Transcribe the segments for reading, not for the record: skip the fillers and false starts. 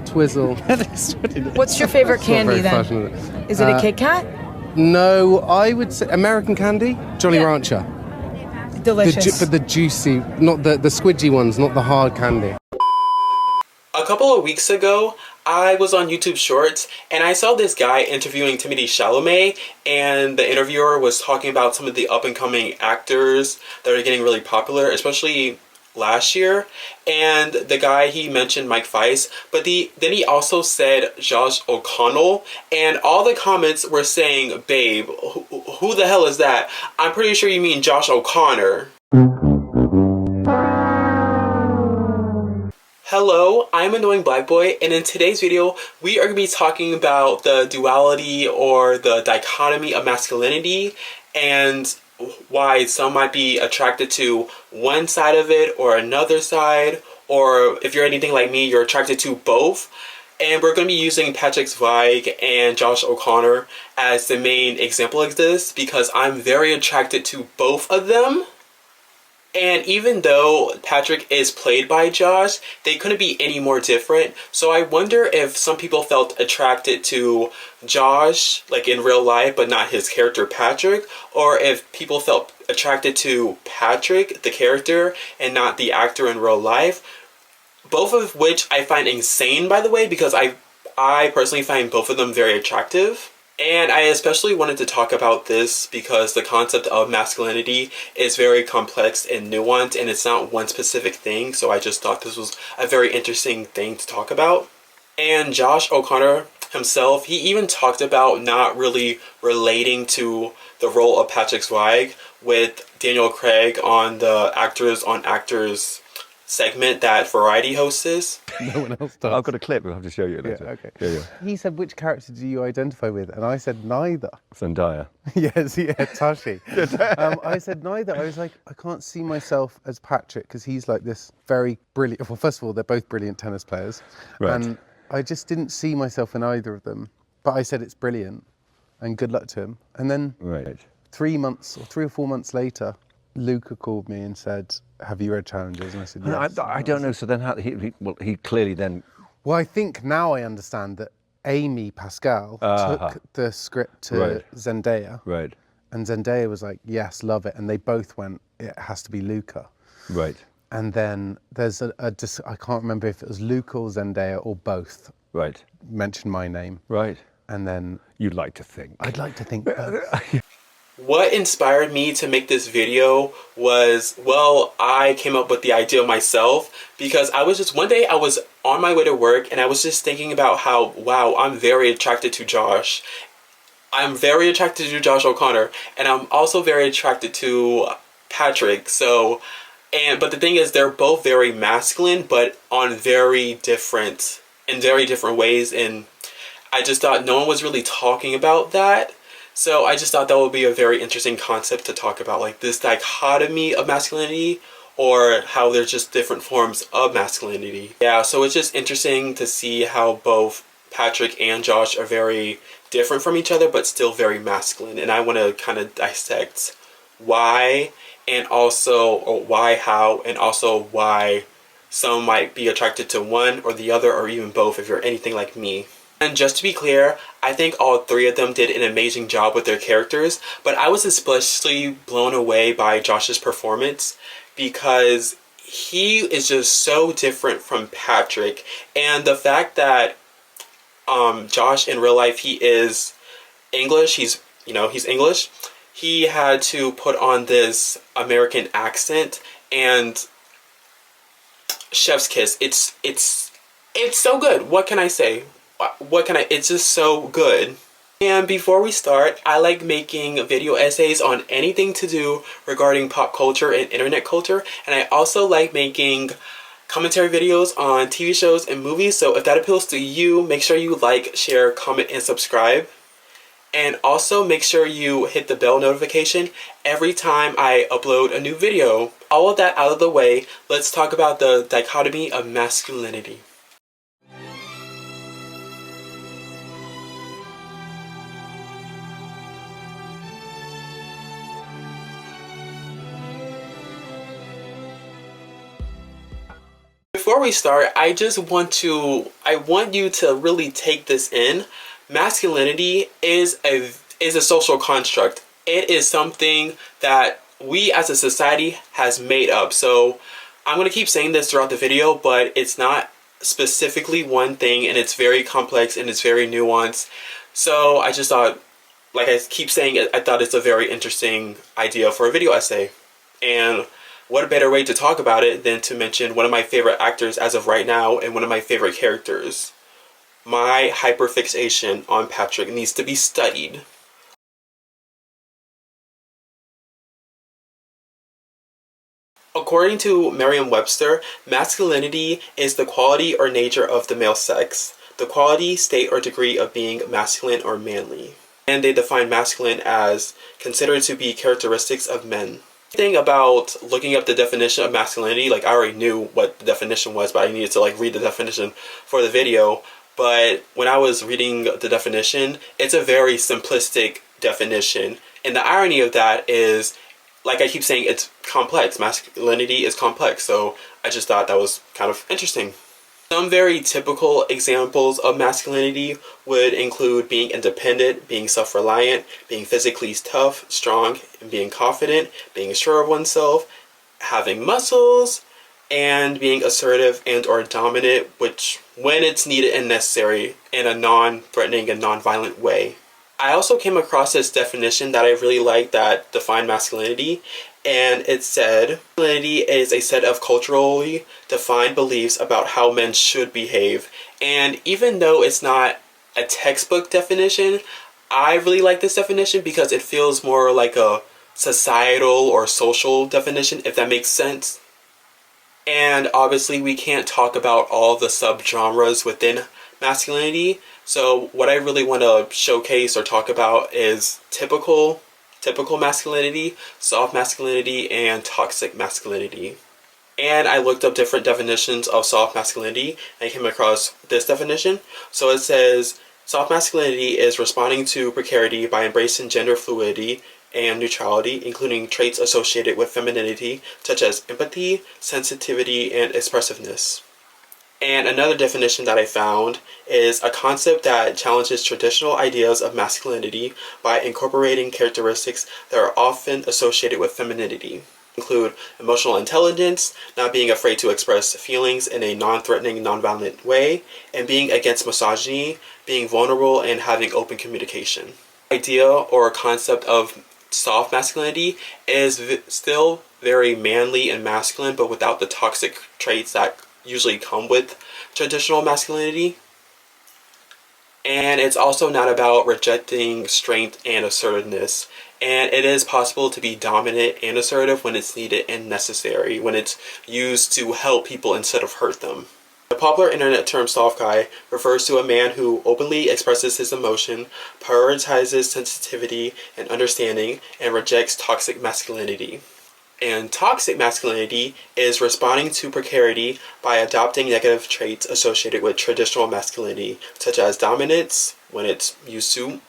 Twizzle. What's your favorite candy then? Is it a Kit Kat? No, I would say American candy, Jolly Rancher. Delicious. But the juicy, not the squidgy ones, not the hard candy. A couple of weeks ago, I was on YouTube Shorts and I saw this guy interviewing Timothée Chalamet, and the interviewer was talking about some of the up-and-coming actors that are getting really popular, especially last year. And the guy, he mentioned Mike Weiss, but then he also said Josh O'Connell, and all the comments were saying, babe, who the hell is that? I'm pretty sure you mean Josh O'Connor. Hello, I'm Annoying Black Boy, and in today's video, we are going to be talking about the duality or the dichotomy of masculinity and why some might be attracted to one side of it or another side, or if you're anything like me, you're attracted to both. And we're going to be using Patrick Zweig and Josh O'Connor as the main example of this because I'm very attracted to both of them. And even though Patrick is played by Josh, they couldn't be any more different. So I wonder if some people felt attracted to Josh, like in real life, but not his character Patrick. Or if people felt attracted to Patrick, the character, and not the actor in real life. Both of which I find insane, by the way, because I personally find both of them very attractive. And I especially wanted to talk about this because the concept of masculinity is very complex and nuanced, and it's not one specific thing, so I just thought this was a very interesting thing to talk about. And Josh O'Connor himself, he even talked about not really relating to the role of Patrick Zweig with Daniel Craig on the Actors on Actors segment that Variety hosts. No one else does. I've got a clip, I'll have to show you later. Yeah, okay. Yeah. He said, which character do you identify with? And I said, neither. Zendaya. Yes, yeah, Tashi. I said neither. I was like, I can't see myself as Patrick because he's like this very brilliant. Well, first of all, they're both brilliant tennis players. Right. And I just didn't see myself in either of them. But I said it's brilliant and good luck to him. And then 3 or 4 months later, Luca called me and said, have you read Challengers? And I said, yes. I don't know, so then how, he clearly then... Well, I think now I understand that Amy Pascal took the script to Zendaya. Right. And Zendaya was like, yes, love it. And they both went, it has to be Luca. Right. And then there's I can't remember if it was Luca or Zendaya or both. Right. Mentioned my name. Right. And then... You'd like to think. I'd like to think both. What inspired me to make this video was, well, I came up with the idea myself because one day I was on my way to work and I was just thinking about how, wow, I'm very attracted to Josh. I'm very attracted to Josh O'Connor, and I'm also very attracted to Patrick. But the thing is, they're both very masculine, but in very different ways. And I just thought no one was really talking about that. So I just thought that would be a very interesting concept to talk about, like this dichotomy of masculinity, or how there's just different forms of masculinity. Yeah, so it's just interesting to see how both Patrick and Josh are very different from each other, but still very masculine. And I want to kind of dissect why, and also how, and also why some might be attracted to one or the other, or even both if you're anything like me. And just to be clear, I think all three of them did an amazing job with their characters, but I was especially blown away by Josh's performance because he is just so different from Patrick. And the fact that Josh in real life, he is English, he's English, he had to put on this American accent, and chef's kiss. It's so good. What can I say? It's just so good. And before we start, I like making video essays on anything to do regarding pop culture and internet culture. And I also like making commentary videos on TV shows and movies. So if that appeals to you, make sure you like, share, comment, and subscribe. And also make sure you hit the bell notification every time I upload a new video. All of that out of the way, let's talk about the dichotomy of masculinity. before we start, I want you to really take this in. Masculinity is a social construct. It is something that we as a society has made up. So I'm going to keep saying this throughout the video, but it's not specifically one thing, and it's very complex and it's very nuanced. So I just thought, like I keep saying, I thought it's a very interesting idea for a video essay. And what a better way to talk about it than to mention one of my favorite actors as of right now and one of my favorite characters. My hyperfixation on Patrick needs to be studied. According to Merriam-Webster, masculinity is the quality or nature of the male sex, the quality, state, or degree of being masculine or manly. And they define masculine as considered to be characteristics of men. The thing about looking up the definition of masculinity, like I already knew what the definition was, but I needed to like read the definition for the video. But when I was reading the definition, it's a very simplistic definition. And the irony of that is, like I keep saying, it's complex. Masculinity is complex. So I just thought that was kind of interesting. Some very typical examples of masculinity would include being independent, being self-reliant, being physically tough, strong, and being confident, being sure of oneself, having muscles, and being assertive and or dominant, which when it's needed and necessary, in a non-threatening and non-violent way. I also came across this definition that I really liked that defined masculinity, and it said, masculinity is a set of culturally defined beliefs about how men should behave. And even though it's not a textbook definition, I really like this definition because it feels more like a societal or social definition, if that makes sense. And obviously we can't talk about all the subgenres within masculinity. So what I really want to showcase or talk about is typical masculinity, soft masculinity, and toxic masculinity. And I looked up different definitions of soft masculinity and I came across this definition. So it says, soft masculinity is responding to precarity by embracing gender fluidity and neutrality, including traits associated with femininity, such as empathy, sensitivity, and expressiveness. And another definition that I found is a concept that challenges traditional ideas of masculinity by incorporating characteristics that are often associated with femininity. Include emotional intelligence, not being afraid to express feelings in a non-threatening, non-violent way, and being against misogyny, being vulnerable, and having open communication. The idea or concept of soft masculinity is still very manly and masculine, but without the toxic traits that usually come with traditional masculinity. And it's also not about rejecting strength and assertiveness. And it is possible to be dominant and assertive when it's needed and necessary, when it's used to help people instead of hurt them. The popular internet term soft guy refers to a man who openly expresses his emotion, prioritizes sensitivity and understanding, and rejects toxic masculinity. And toxic masculinity is responding to precarity by adopting negative traits associated with traditional masculinity, such as dominance, when it's used to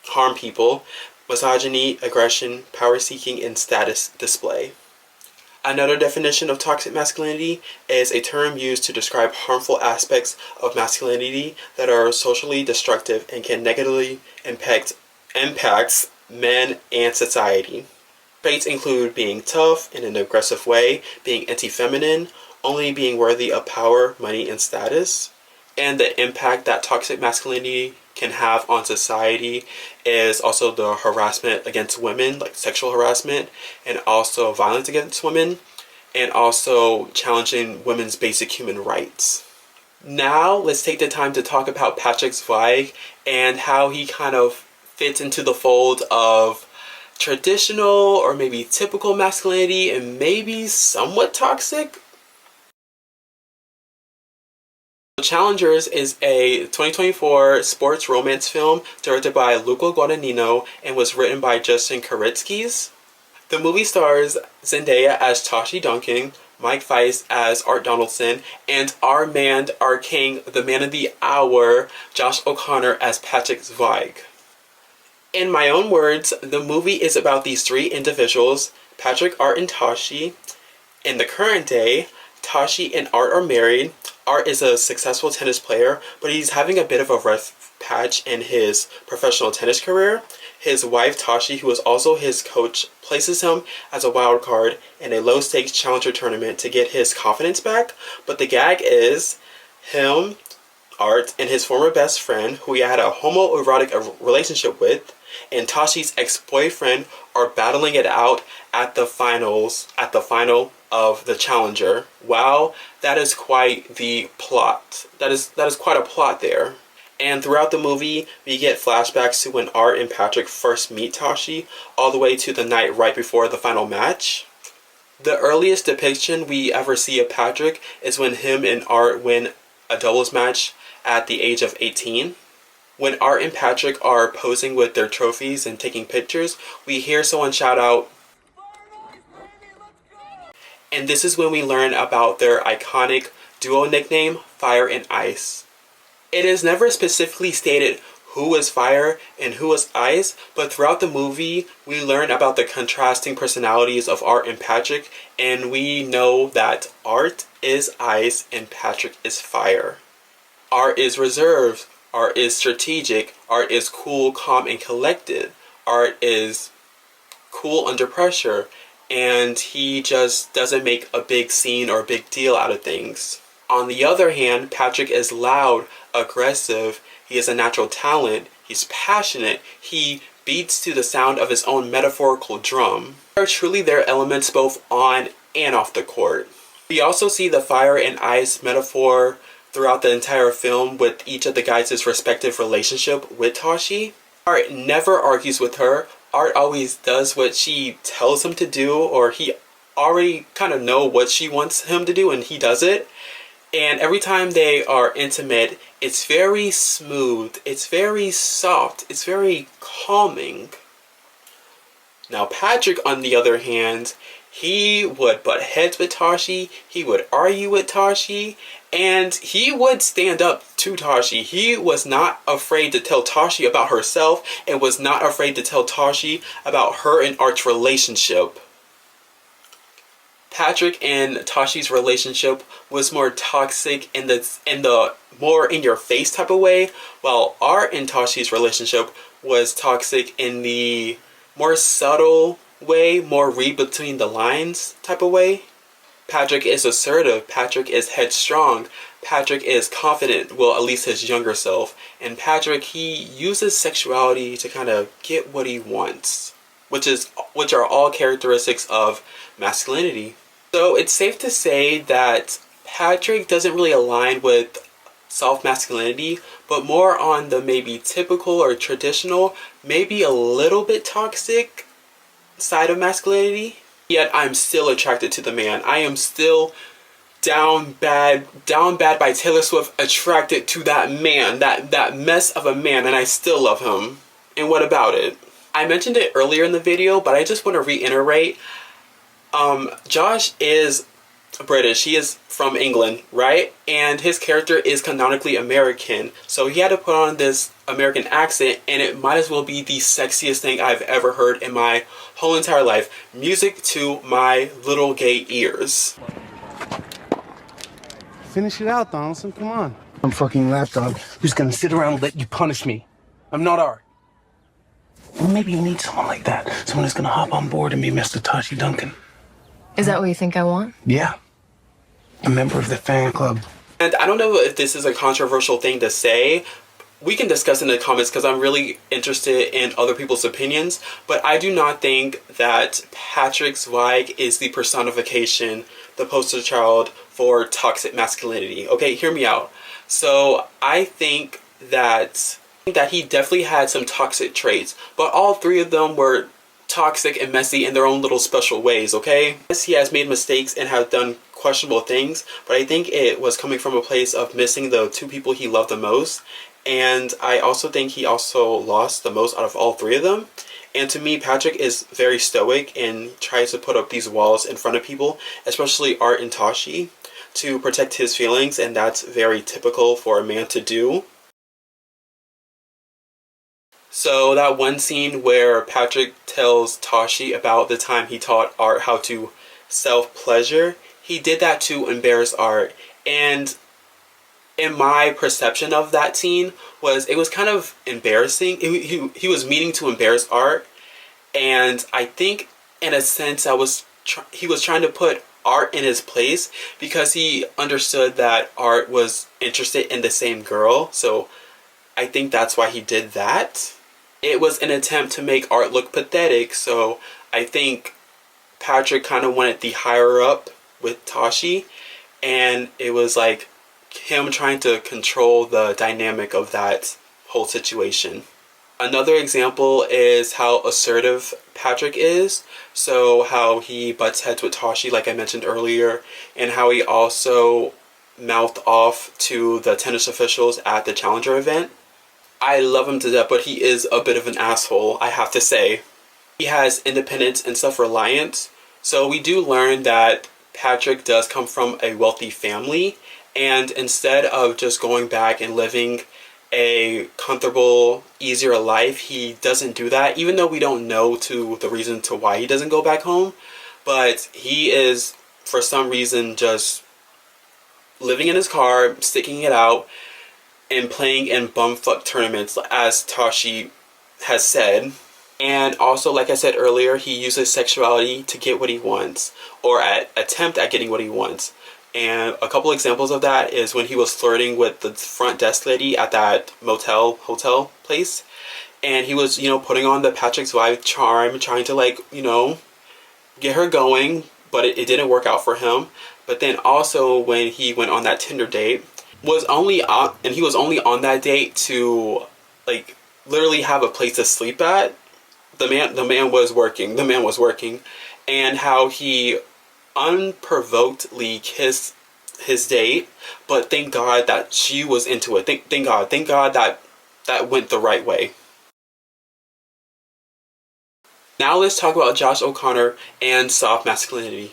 harm people, misogyny, aggression, power seeking, and status display. Another definition of toxic masculinity is a term used to describe harmful aspects of masculinity that are socially destructive and can negatively impacts men and society. Traits include being tough in an aggressive way, being anti-feminine, only being worthy of power, money, and status. And the impact that toxic masculinity can have on society is also the harassment against women, like sexual harassment, and also violence against women, and also challenging women's basic human rights. Now let's take the time to talk about Patrick Zweig and how he kind of fits into the fold of traditional or maybe typical masculinity and maybe somewhat toxic. Challengers is a 2024 sports romance film directed by Luca Guadagnino and was written by Justin Koritskis. The movie stars Zendaya as Tashi Duncan, Mike Feist as Art Donaldson, and our man, our king, the man of the hour, Josh O'Connor as Patrick Zweig. In my own words, the movie is about these three individuals, Patrick, Art, and Tashi, in the current day, Tashi and Art are married. Art is a successful tennis player, but he's having a bit of a rough patch in his professional tennis career. His wife, Tashi, who is also his coach, places him as a wild card in a low-stakes challenger tournament to get his confidence back. But the gag is him, Art, and his former best friend, who he had a homoerotic relationship with, and Tashi's ex-boyfriend are battling it out at the final of the challenger. Wow, that is quite the plot. That is quite a plot there. And throughout the movie, we get flashbacks to when Art and Patrick first meet Tashi, all the way to the night right before the final match. The earliest depiction we ever see of Patrick is when him and Art win a doubles match at the age of 18. When Art and Patrick are posing with their trophies and taking pictures, we hear someone shout out, and this is when we learn about their iconic duo nickname, Fire and Ice. It is never specifically stated who is fire and who is ice, but throughout the movie, we learn about the contrasting personalities of Art and Patrick, and we know that Art is ice and Patrick is fire. Art is reserved, Art is strategic, Art is cool, calm, and collected. Art is cool under pressure, and he just doesn't make a big scene or a big deal out of things. On the other hand, Patrick is loud, aggressive, he is a natural talent, he's passionate, he beats to the sound of his own metaphorical drum. They are truly their elements both on and off the court. We also see the fire and ice metaphor throughout the entire film with each of the guys' respective relationship with Tashi. Art never argues with her. Art always does what she tells him to do, or he already kind of know what she wants him to do and he does it. And every time they are intimate, it's very smooth, it's very soft, it's very calming. Now Patrick, on the other hand, he would butt heads with Tashi, he would argue with Tashi, and he would stand up to Tashi. He was not afraid to tell Tashi about herself and was not afraid to tell Tashi about her and Art's relationship. Patrick and Tashi's relationship was more toxic in the more in your face type of way, while Art and Tashi's relationship was toxic in the more subtle way, more read between the lines type of way. Patrick is assertive, Patrick is headstrong, Patrick is confident, well, at least his younger self, and Patrick, he uses sexuality to kind of get what he wants, which are all characteristics of masculinity. So it's safe to say that Patrick doesn't really align with soft masculinity, but more on the maybe typical or traditional, maybe a little bit toxic side of masculinity. Yet I'm still attracted to the man. I am still down bad by Taylor Swift, attracted to that man, that mess of a man, and I still love him. And what about it? I mentioned it earlier in the video, but I just want to reiterate. Josh is British. He is from England, right? And his character is canonically American. So he had to put on this American accent, and it might as well be the sexiest thing I've ever heard in my whole entire life. Music to my little gay ears. Finish it out, Donaldson. Come on. I'm fucking lapdog who's gonna sit around and let you punish me. I'm not Art. Well, maybe you need someone like that. Someone who's gonna hop on board and be Mr. Tashi Duncan. Is that what you think I want? Yeah. A member of the fan club. And I don't know if this is a controversial thing to say. We can discuss in the comments because I'm really interested in other people's opinions. But I do not think that Patrick Zweig is the personification, the poster child for toxic masculinity. Okay, hear me out. So I think that he definitely had some toxic traits, but all three of them were toxic and messy in their own little special ways, okay? Yes, he has made mistakes and has done questionable things, but I think it was coming from a place of missing the two people he loved the most, and I also think he also lost the most out of all three of them. And to me, Patrick is very stoic and tries to put up these walls in front of people, especially Art and Tashi, to protect his feelings, and that's very typical for a man to do. So that one scene where Patrick tells Tashi about the time he taught Art how to self-pleasure, he did that to embarrass Art. And in my perception of that scene it was kind of embarrassing. He was meaning to embarrass Art, and I think in a sense he was trying to put Art in his place because he understood that Art was interested in the same girl. So I think that's why he did that. It was an attempt to make Art look pathetic, so I think Patrick kind of wanted the higher up with Tashi, and it was like him trying to control the dynamic of that whole situation. Another example is how assertive Patrick is. So how he butts heads with Tashi, like I mentioned earlier, and how he also mouthed off to the tennis officials at the Challenger event. I love him to death, but he is a bit of an asshole, I have to say. He has independence and self-reliance. So we do learn that Patrick does come from a wealthy family, and instead of just going back and living a comfortable, easier life, he doesn't do that, even though we don't know the reason to why he doesn't go back home. But he is, for some reason, just living in his car, sticking it out, and playing in bumfuck tournaments, as Tashi has said. And also, like I said earlier, he uses sexuality to get what he wants, or attempt at getting what he wants. And a couple examples of that is when he was flirting with the front desk lady at that hotel place. And he was, putting on the Patrick Zweig charm, trying to, get her going, but it didn't work out for him. But then also when he went on that Tinder date, he was only on that date to, literally have a place to sleep at. The man was working. And how he unprovokedly kissed his date, but thank God that she was into it. Thank God that went the right way. Now let's talk about Josh O'Connor and soft masculinity.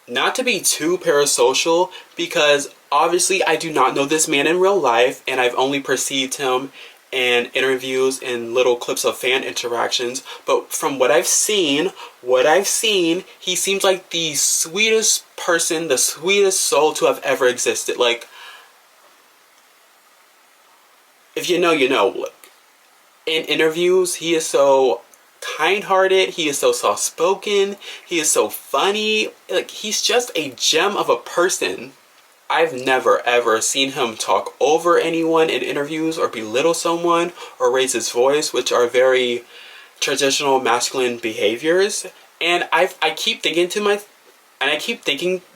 Not to be too parasocial, because obviously I do not know this man in real life, and I've only perceived him in interviews and little clips of fan interactions, but from what I've seen, he seems like the sweetest person, the sweetest soul to have ever existed. Like, if you know, you know. Look, in interviews, he is so kind-hearted, he is so soft-spoken, he is so funny. Like, he's just a gem of a person. I've never ever seen him talk over anyone in interviews or belittle someone or raise his voice, which are very traditional masculine behaviors. And I keep thinking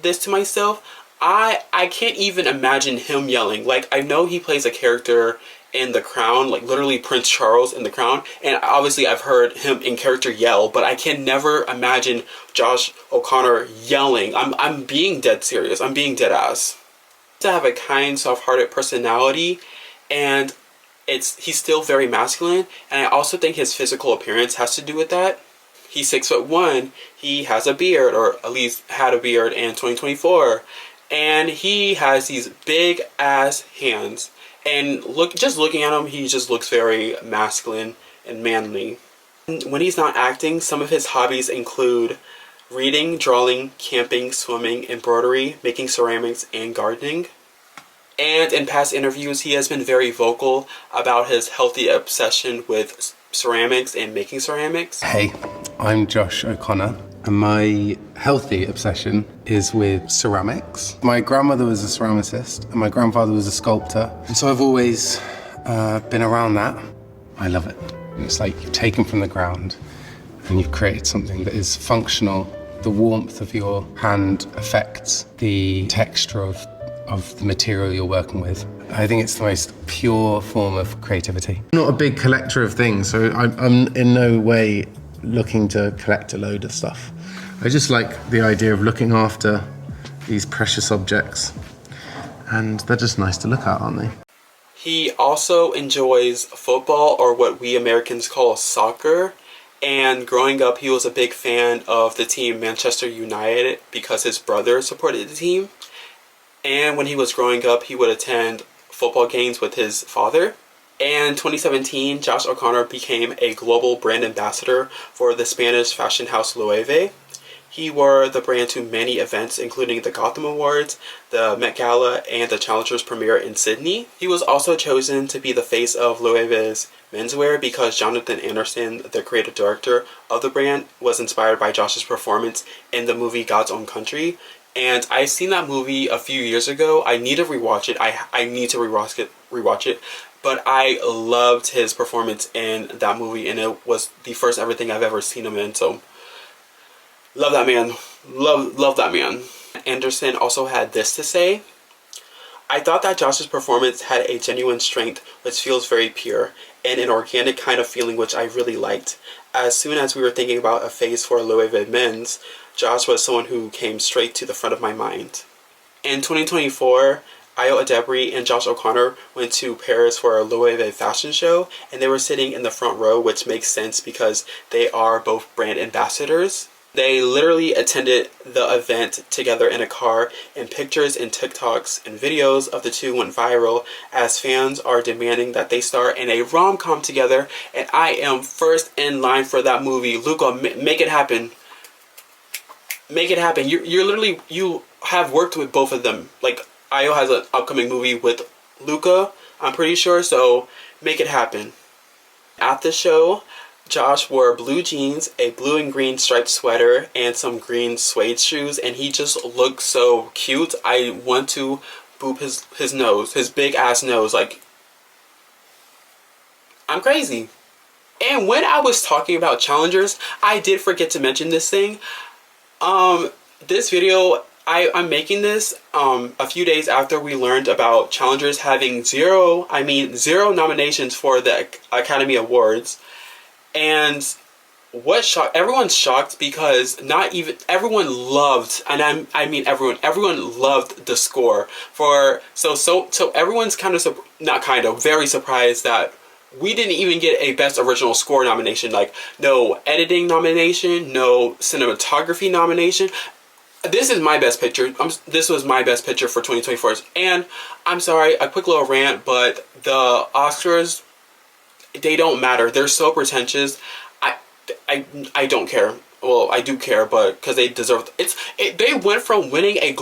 this to myself. I can't even imagine him yelling. Like, I know he plays a character in The Crown, like literally Prince Charles in The Crown, and obviously I've heard him in character yell, but I can never imagine Josh O'Connor yelling. I'm being dead serious. I'm being dead ass. To have a kind, soft-hearted personality, and he's still very masculine, and I also think his physical appearance has to do with that. He's 6'1", he has a beard, or at least had a beard in 2024, and he has these big ass hands, and just looking at him, he just looks very masculine and manly. When he's not acting, some of his hobbies include reading, drawing, camping, swimming, embroidery, making ceramics, and gardening. And in past interviews, he has been very vocal about his healthy obsession with ceramics and making ceramics. Hey, I'm Josh O'Connor, and my healthy obsession is with ceramics. My grandmother was a ceramicist, and my grandfather was a sculptor, and so I've always been around that. I love it. It's like you've taken from the ground, and you've created something that is functional. The warmth of your hand affects the texture of the material you're working with. I think it's the most pure form of creativity. I'm not a big collector of things, so I'm in no way looking to collect a load of stuff. I just like the idea of looking after these precious objects, and they're just nice to look at, aren't they? He also enjoys football, or what we Americans call soccer. And growing up, he was a big fan of the team Manchester United because his brother supported the team. And when he was growing up, he would attend football games with his father. In 2017, Josh O'Connor became a global brand ambassador for the Spanish fashion house Loewe. He wore the brand to many events, including the Gotham Awards, the Met Gala, and the Challengers premiere in Sydney. He was also chosen to be the face of Loewe's menswear because Jonathan Anderson, the creative director of the brand, was inspired by Josh's performance in the movie God's Own Country. And I seen that movie a few years ago. I need to rewatch it. I need to rewatch it. But I loved his performance in that movie, and it was the first everything I've ever seen him in. So love that man. Love that man. Anderson also had this to say. I thought that Josh's performance had a genuine strength which feels very pure and an organic kind of feeling which I really liked. As soon as we were thinking about a face for Loewe men's, Josh was someone who came straight to the front of my mind. In 2024, Ayo Adebri and Josh O'Connor went to Paris for a Loewe fashion show, and they were sitting in the front row, which makes sense because they are both brand ambassadors. They literally attended the event together in a car, and pictures and TikToks and videos of the two went viral as fans are demanding that they star in a rom-com together, and I am first in line for that movie. Luca, make it happen. Make it happen. You're literally, you have worked with both of them. Like, Ayo has an upcoming movie with Luca, I'm pretty sure, so make it happen. At the show, Josh wore blue jeans, a blue and green striped sweater, and some green suede shoes, and he just looked so cute. I want to boop his nose, his big ass nose. Like, I'm crazy. And when I was talking about challengers, I did forget to mention this thing. This video, I'm making this a few days after we learned about challengers having zero nominations for the Academy Awards. And what shocked, everyone's shocked because not even, everyone loved, and I mean everyone loved the score for, so everyone's very surprised that we didn't even get a Best Original Score nomination. Like, no editing nomination, no cinematography nomination. This is my best picture. This was my best picture for 2024. And I'm sorry, a quick little rant, but the Oscars, they don't matter. They're so pretentious. I don't care. Well, I do care, but because they deserve they went from winning a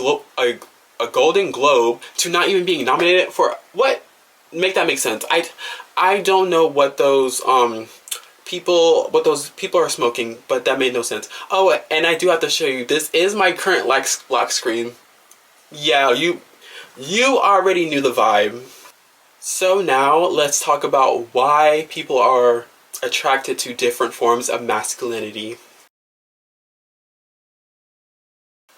Golden Globe to not even being nominated for what? Make that make sense. I don't know what those people are smoking, but that made no sense. Oh, and I do have to show you, this is my current lock screen. Yeah, you already knew the vibe. So now let's talk about why people are attracted to different forms of masculinity.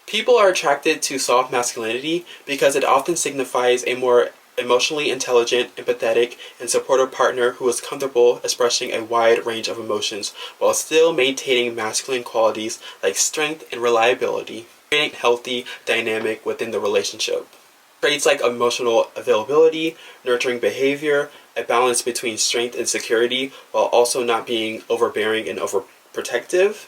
People are attracted to soft masculinity because it often signifies a more emotionally intelligent, empathetic, and supportive partner who is comfortable expressing a wide range of emotions while still maintaining masculine qualities like strength and reliability, creating a healthy dynamic within the relationship. Traits like emotional availability, nurturing behavior, a balance between strength and security while also not being overbearing and overprotective.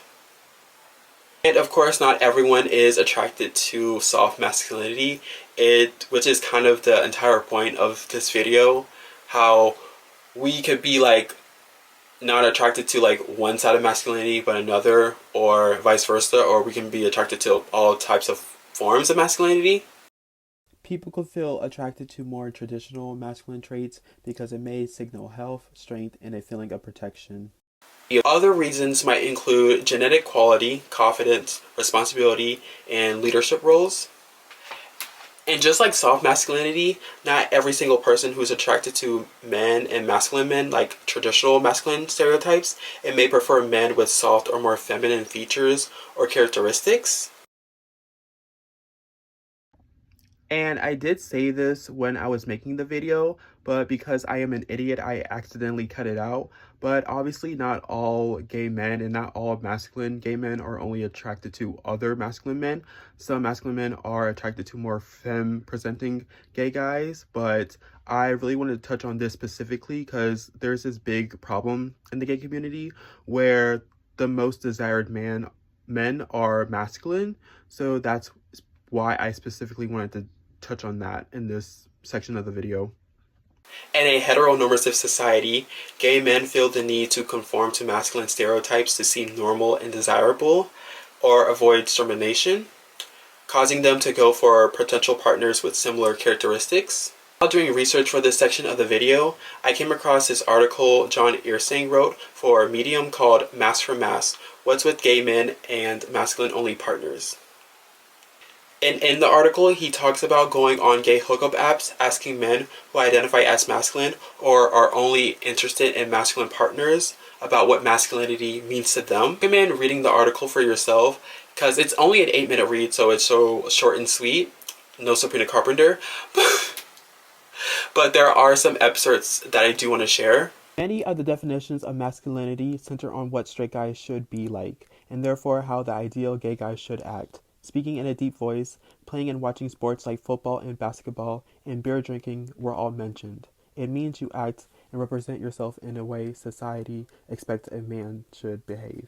And of course, not everyone is attracted to soft masculinity, which is kind of the entire point of this video, how we could be like not attracted to like one side of masculinity but another, or vice versa, or we can be attracted to all types of forms of masculinity. People could feel attracted to more traditional masculine traits because it may signal health, strength, and a feeling of protection. Other reasons might include genetic quality, confidence, responsibility, and leadership roles. And just like soft masculinity, not every single person who's attracted to men and masculine men, like traditional masculine stereotypes, it may prefer men with soft or more feminine features or characteristics. And I did say this when I was making the video, but because I am an idiot, I accidentally cut it out. But obviously not all gay men and not all masculine gay men are only attracted to other masculine men. Some masculine men are attracted to more femme-presenting gay guys, but I really wanted to touch on this specifically because there's this big problem in the gay community where the most desired men are masculine. So that's why I specifically wanted to touch on that in this section of the video. In a heteronormative society, gay men feel the need to conform to masculine stereotypes to seem normal and desirable, or avoid discrimination, causing them to go for potential partners with similar characteristics. While doing research for this section of the video, I came across this article John Earsing wrote for Medium called Mass for Mass, What's with Gay Men and Masculine-Only Partners. And in the article, he talks about going on gay hookup apps, asking men who identify as masculine or are only interested in masculine partners about what masculinity means to them. I recommend reading the article for yourself because it's only an 8-minute read, so it's so short and sweet. No Sabrina Carpenter. But there are some excerpts that I do want to share. Many of the definitions of masculinity center on what straight guys should be like, and therefore how the ideal gay guy should act. Speaking in a deep voice, playing and watching sports like football and basketball, and beer drinking were all mentioned. It means you act and represent yourself in a way society expects a man should behave.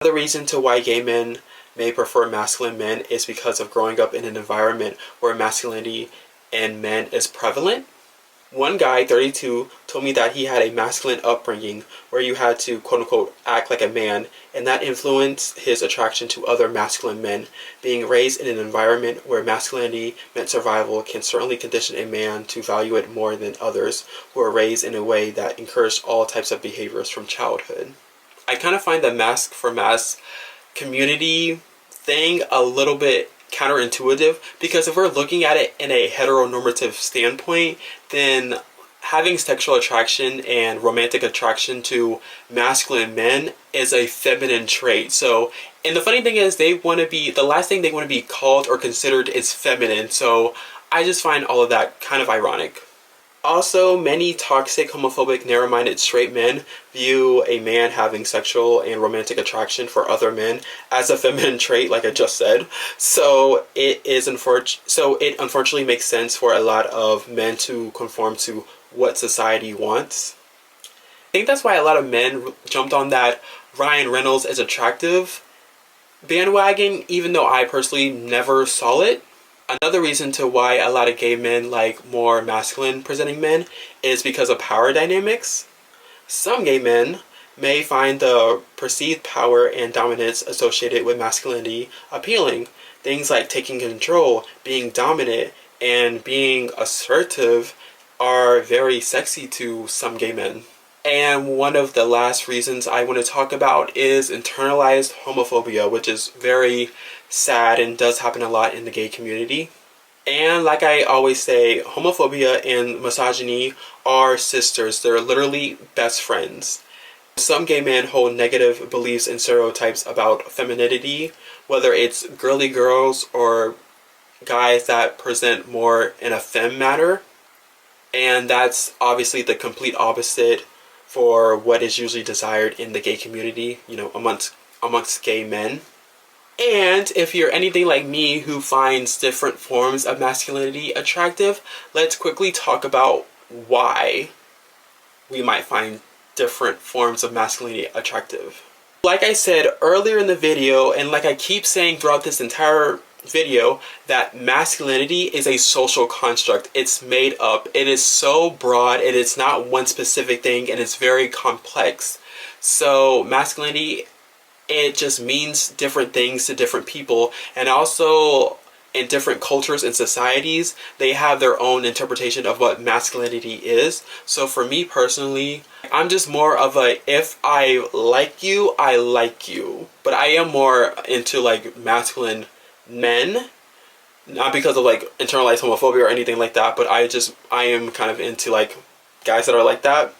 Another reason to why gay men may prefer masculine men is because of growing up in an environment where masculinity in men is prevalent. One guy, 32, told me that he had a masculine upbringing where you had to quote-unquote act like a man, and that influenced his attraction to other masculine men. Being raised in an environment where masculinity meant survival can certainly condition a man to value it more than others who are raised in a way that encouraged all types of behaviors from childhood. I kind of find the Mask for Mass community thing a little bit counterintuitive, because if we're looking at it in a heteronormative standpoint, then having sexual attraction and romantic attraction to masculine men is a feminine trait. So, and the funny thing is, the last thing they want to be called or considered is feminine. So I just find all of that kind of ironic. Also, many toxic, homophobic, narrow-minded straight men view a man having sexual and romantic attraction for other men as a feminine trait, like I just said. So it unfortunately makes sense for a lot of men to conform to what society wants. I think that's why a lot of men jumped on that Ryan Reynolds is attractive bandwagon, even though I personally never saw it. Another reason to why a lot of gay men like more masculine presenting men is because of power dynamics. Some gay men may find the perceived power and dominance associated with masculinity appealing. Things like taking control, being dominant, and being assertive are very sexy to some gay men. And one of the last reasons I want to talk about is internalized homophobia, which is very sad and does happen a lot in the gay community. And like I always say, homophobia and misogyny are sisters. They're literally best friends. Some gay men hold negative beliefs and stereotypes about femininity, whether it's girly girls or guys that present more in a femme manner. And that's obviously the complete opposite for what is usually desired in the gay community, you know, amongst gay men. And if you're anything like me who finds different forms of masculinity attractive, let's quickly talk about why we might find different forms of masculinity attractive. Like I said earlier in the video, and like I keep saying throughout this entire video, that masculinity is a social construct. It's made up. It is so broad, and it's not one specific thing, and it's very complex. So masculinity, it just means different things to different people, and also in different cultures and societies, they have their own interpretation of what masculinity is. So for me personally, I'm just more of a, if I like you, I like you. But I am more into like masculine men, not because of like internalized homophobia or anything like that, but I am kind of into like guys that are like that.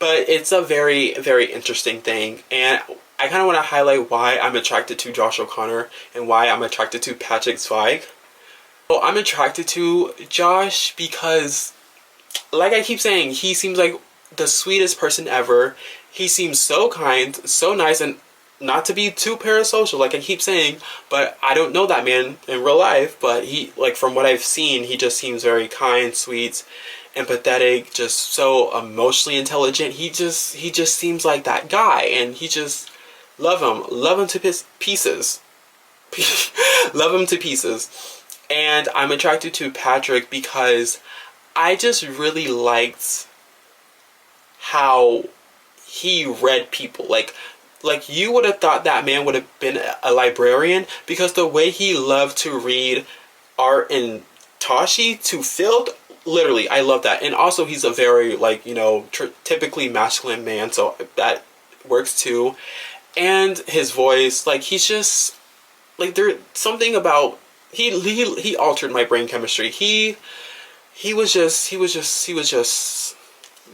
But it's a very, very interesting thing, and I kind of want to highlight why I'm attracted to Josh O'Connor and why I'm attracted to Patrick Zweig. Well, I'm attracted to Josh because, like I keep saying, he seems like the sweetest person ever. He seems so kind, so nice, and not to be too parasocial, like I keep saying, but I don't know that man in real life, but he, like from what I've seen, he just seems very kind, sweet, empathetic, just so emotionally intelligent. He just seems like that guy, and he just love him to pieces. Love him to pieces. And I'm attracted to Patrick because I just really liked how he read people. Like you would have thought that man would have been a librarian, because the way he loved to read art and Tashi to filth, literally, I love that. And also he's a very, like, you know, typically masculine man, so that works too. And his voice, like, he's just, like, there's something about, he altered my brain chemistry. He was just,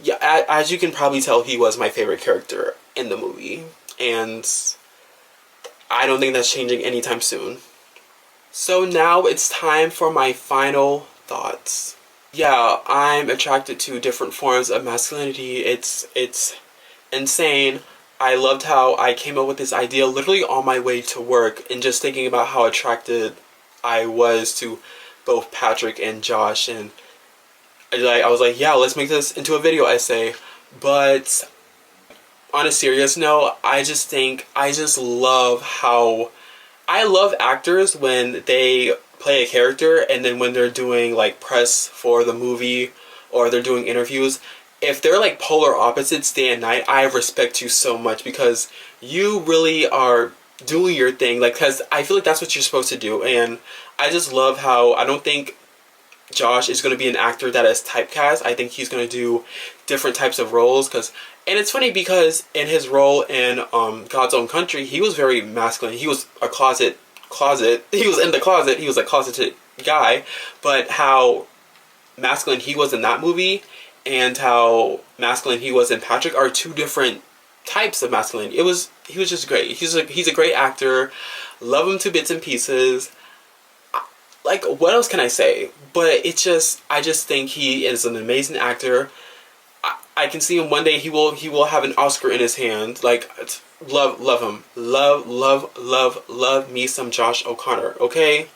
yeah, as you can probably tell, he was my favorite character in the movie. And I don't think that's changing anytime soon. So now it's time for my final thoughts. Yeah, I'm attracted to different forms of masculinity. It's insane. I loved how I came up with this idea literally on my way to work, and just thinking about how attracted I was to both Patrick and Josh, and I was like, yeah, let's make this into a video essay. But on a serious note, I just love how, I love actors when they play a character, and then when they're doing like press for the movie or they're doing interviews, if they're like polar opposites day and night, I respect you so much, because you really are doing your thing. Like, because I feel like that's what you're supposed to do. And I just love how, I don't think Josh is going to be an actor that is typecast. I think he's going to do different types of roles. And it's funny because in his role in God's Own Country, he was very masculine. He was a closet. He was in the closet. He was a closeted guy. But how masculine he was in that movie and how masculine he was in Patrick are two different types of masculinity. He was just great. He's a great actor. Love him to bits and pieces. Like, what else can I say? But I just think he is an amazing actor. I can see him one day, he will have an Oscar in his hand. Like, love him. Love me some Josh O'Connor. Okay?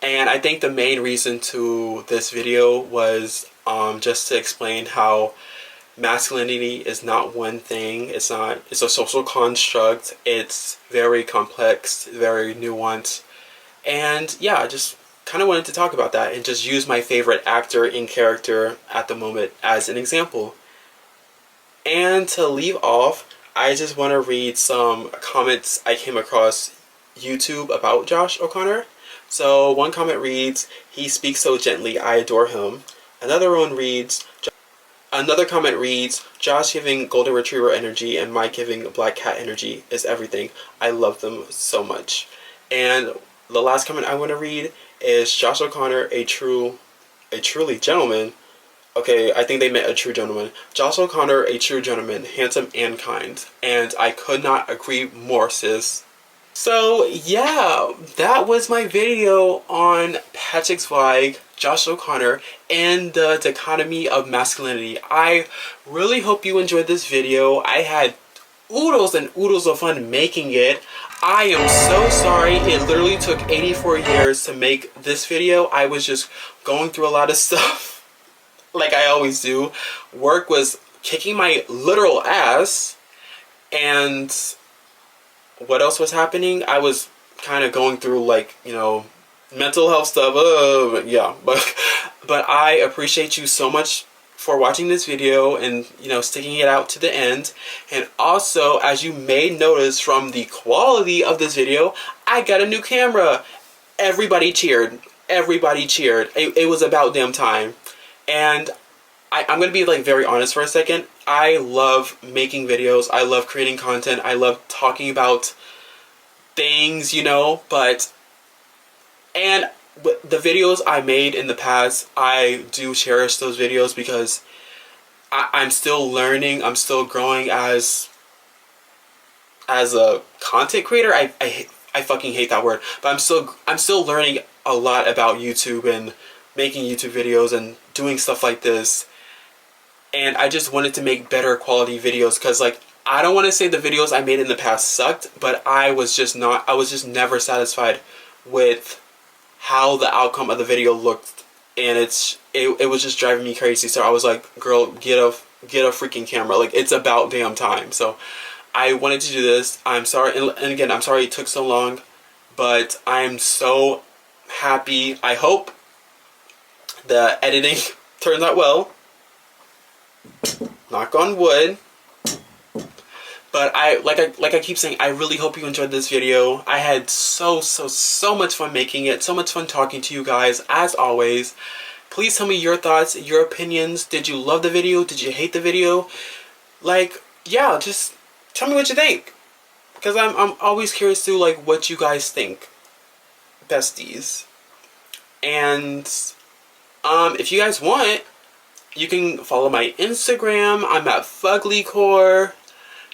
And I think the main reason to this video was just to explain how masculinity is not one thing. It's a social construct. It's very complex, very nuanced. And yeah, I just kind of wanted to talk about that and just use my favorite actor in character at the moment as an example. And to leave off, I just want to read some comments I came across YouTube about Josh O'Connor. So one comment reads, "He speaks so gently, I adore him." Another comment reads, "Josh giving golden retriever energy and Mike giving black cat energy is everything. I love them so much." And the last comment I want to read is, "Josh O'Connor, a truly gentleman." Okay, I think they meant a true gentleman. "Josh O'Connor, a true gentleman, handsome and kind." And I could not agree more, sis. So yeah, that was my video on Patrick Zweig, Josh O'Connor, and the dichotomy of masculinity. I really hope you enjoyed this video. I had oodles and oodles of fun making it. I am so sorry it literally took 84 years to make this video. I was just going through a lot of stuff, like I always do. Work was kicking my literal ass, and what else was happening? I was kind of going through, like, you know, mental health stuff. Yeah, but I appreciate you so much for watching this video and, you know, sticking it out to the end. And also, as you may notice from the quality of this video, I got a new camera. Everybody cheered. It was about damn time. And I'm gonna be, like, very honest for a second. I love making videos. I love creating content. I love talking about things, you know, and the videos I made in the past, I do cherish those videos because I'm still learning. I'm still growing as a content creator. I fucking hate that word, but I'm still learning a lot about YouTube and making YouTube videos and doing stuff like this. And I just wanted to make better quality videos because, like, I don't want to say the videos I made in the past sucked, but I was just never satisfied with how the outcome of the video looked, and it was just driving me crazy. So I was like, girl, get a freaking camera. Like, it's about damn time. So I wanted to do this. I'm sorry, and again, I'm sorry it took so long, but I'm so happy. I hope The editing turns out well. Knock on wood. But like I keep saying, I really hope you enjoyed this video. I had so much fun making it, so much fun talking to you guys, as always. Please tell me your thoughts, your opinions. Did you love the video? Did you hate the video? Like, yeah, just tell me what you think. Because I'm always curious to, like, what you guys think. Besties. And, if you guys want, you can follow my Instagram. I'm at Fuglycore.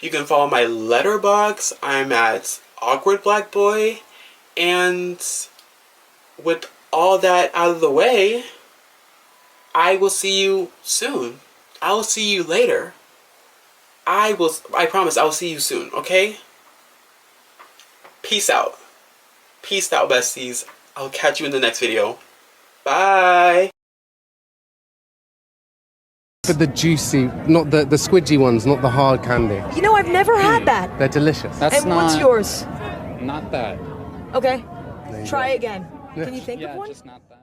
You can follow my letterbox. I'm at Awkward Black Boy. And with all that out of the way, I will see you soon. I will see you later. I promise I will see you soon, okay? Peace out. Peace out, besties. I'll catch you in the next video. Bye. But the juicy, not the squidgy ones, not the hard candy. You know, I've never had that. They're delicious. And what's yours? Not that. Okay. Try again. Can you think of one? Just not that.